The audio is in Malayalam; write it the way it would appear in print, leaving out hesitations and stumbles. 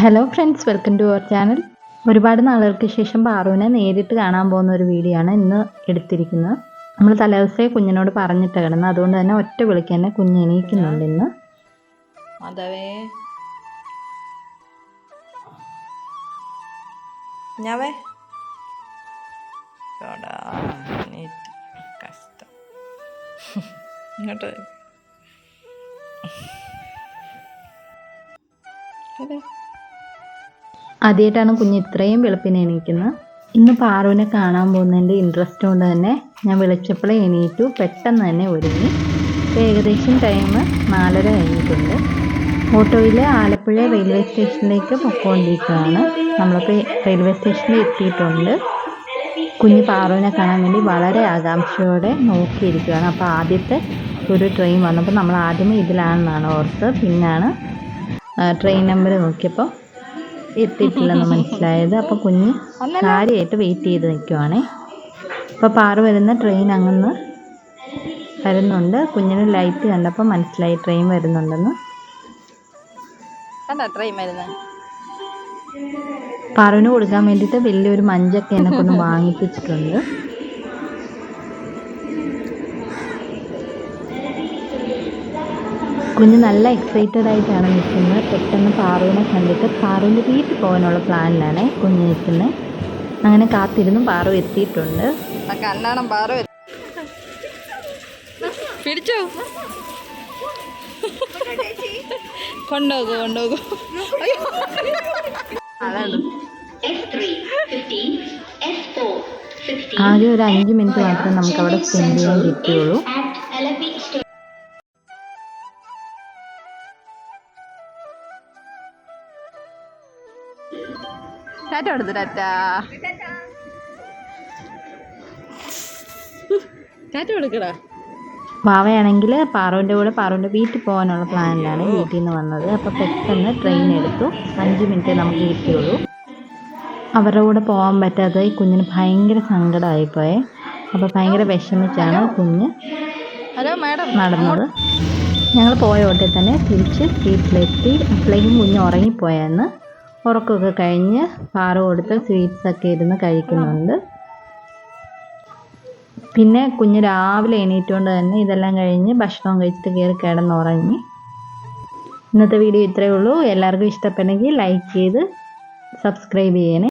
Hello friends, welcome to our channel. ഒരുപാട് നാളുകൾക്ക് ശേഷം പാറുവിനെ നേരിട്ട് കാണാൻ പോകുന്ന ഒരു വീഡിയോ ആണ് ഇന്ന് എടുത്തിരിക്കുന്നത്. നമ്മൾ തലേദിവസമേ കുഞ്ഞിനോട് പറഞ്ഞിട്ട് കിടന്നു, അതുകൊണ്ട് തന്നെ ഒറ്റ വിളിക്ക് തന്നെ കുഞ്ഞ് എണീക്കുന്നുണ്ട് ഇന്ന്. ഇങ്ങോട്ട് ആദ്യമായിട്ടാണ് കുഞ്ഞ് ഇത്രയും വെളുപ്പിനെ എണീക്കുന്നത്. ഇന്ന് പാറുവിനെ കാണാൻ പോകുന്നതിൻ്റെ ഇൻട്രസ്റ്റ് കൊണ്ട് തന്നെ ഞാൻ വിളിച്ചപ്പോഴേ എണീറ്റു, പെട്ടെന്ന് തന്നെ ഒരുങ്ങി. ഏകദേശം ടൈം 4:30 കഴിഞ്ഞിട്ടുണ്ട്. ഓട്ടോയിൽ ആലപ്പുഴ റെയിൽവേ സ്റ്റേഷനിലേക്ക് പൊയ്ക്കൊണ്ടിരിക്കുകയാണ്. നമ്മളിപ്പോൾ റെയിൽവേ സ്റ്റേഷനിൽ എത്തിയിട്ടുണ്ട്. കുഞ്ഞ് പാറുവിനെ കാണാൻ വേണ്ടി വളരെ ആകാംക്ഷയോടെ നോക്കിയിരിക്കുകയാണ്. അപ്പോൾ ആദ്യത്തെ ഒരു ട്രെയിൻ വന്നപ്പോൾ നമ്മൾ ആദ്യമേ ഇതിലാണെന്നാണ് ഓർത്ത്, പിന്നാണ് ട്രെയിൻ നമ്പർ നോക്കിയപ്പോൾ എത്തിയിട്ടില്ലെന്ന് മനസ്സിലായത്. അപ്പോൾ കുഞ്ഞ് കാര്യമായിട്ട് വെയിറ്റ് ചെയ്ത് നിൽക്കുവാണേ. അപ്പോൾ പാറു വരുന്ന ട്രെയിൻ അങ്ങനെ വരുന്നുണ്ട്. കുഞ്ഞിന് ലൈറ്റ് കണ്ടപ്പോൾ മനസ്സിലായി ട്രെയിൻ വരുന്നുണ്ടെന്ന്. ട്രെയിൻ വരുന്നത് പാറുവിന് കൊടുക്കാൻ വേണ്ടിയിട്ട് വലിയൊരു മഞ്ചൊക്കെ എന്നെ കൊണ്ട് വാങ്ങിപ്പിച്ചിട്ടുണ്ട്. കുഞ്ഞ് നല്ല എക്സൈറ്റഡ് ആയിട്ടാണ് നിൽക്കുന്നത്. പെട്ടെന്ന് പാറുവിനെ കണ്ടിട്ട് പാറുവിൻ്റെ വീട്ടിൽ പോകാനുള്ള പ്ലാനിലാണ് കുഞ്ഞ് നിൽക്കുന്നത്. അങ്ങനെ കാത്തിരുന്നു. പാറു എത്തിയിട്ടുണ്ട്. കണ്ണാണം പാറു പിടിച്ചോ, കൊണ്ടുപോകൂ. ആകെ ഒരു 5 മിനിറ്റ് മാത്രമേ നമുക്ക് അവിടെ സ്പെൻഡ് ചെയ്യാൻ കിട്ടുകയുള്ളൂ. ടാറ്റ കൊടുത്തു. ടാറ്റ കൊടുക്കടാ. വാവയാണെങ്കിൽ പാറുവിൻ്റെ കൂടെ പാറുവിൻ്റെ വീട്ടിൽ പോകാനുള്ള പ്ലാനിലാണ് വീട്ടിൽ നിന്ന് വന്നത്. അപ്പോൾ പെട്ടെന്ന് ട്രെയിൻ എടുത്തു. 5 മിനിറ്റ് നമുക്ക് കിട്ടിയുള്ളൂ. അവരുടെ കൂടെ പോകാൻ പറ്റാതെ കുഞ്ഞിന് ഭയങ്കര സങ്കടമായിപ്പോയെ. അപ്പോൾ ഭയങ്കര വിഷമിച്ചാണ് കുഞ്ഞ് നടന്നത്. ഞങ്ങൾ പോയ ഓട്ടത്തിൽ തന്നെ തിരിച്ച് വീട്ടിലെത്തി. അപ്പോഴേക്കും കുഞ്ഞ് ഉറങ്ങിപ്പോയെന്ന്. ഉറക്കമൊക്കെ കഴിഞ്ഞ് പാറു കൊടുത്ത് സ്വീറ്റ്സൊക്കെ ഇരുന്ന് കഴിക്കുന്നുണ്ട്. പിന്നെ കുഞ്ഞ് രാവിലെ എണീറ്റുകൊണ്ട് തന്നെ ഇതെല്ലാം കഴിഞ്ഞ് ഭക്ഷണം കഴിച്ചിട്ട് കയറി കിടന്നുറങ്ങി. ഇന്നത്തെ വീഡിയോ ഇത്രയേ ഉള്ളൂ. എല്ലാവർക്കും ഇഷ്ടപ്പെട്ടെങ്കിൽ ലൈക്ക് ചെയ്ത് സബ്സ്ക്രൈബ് ചെയ്യണേ.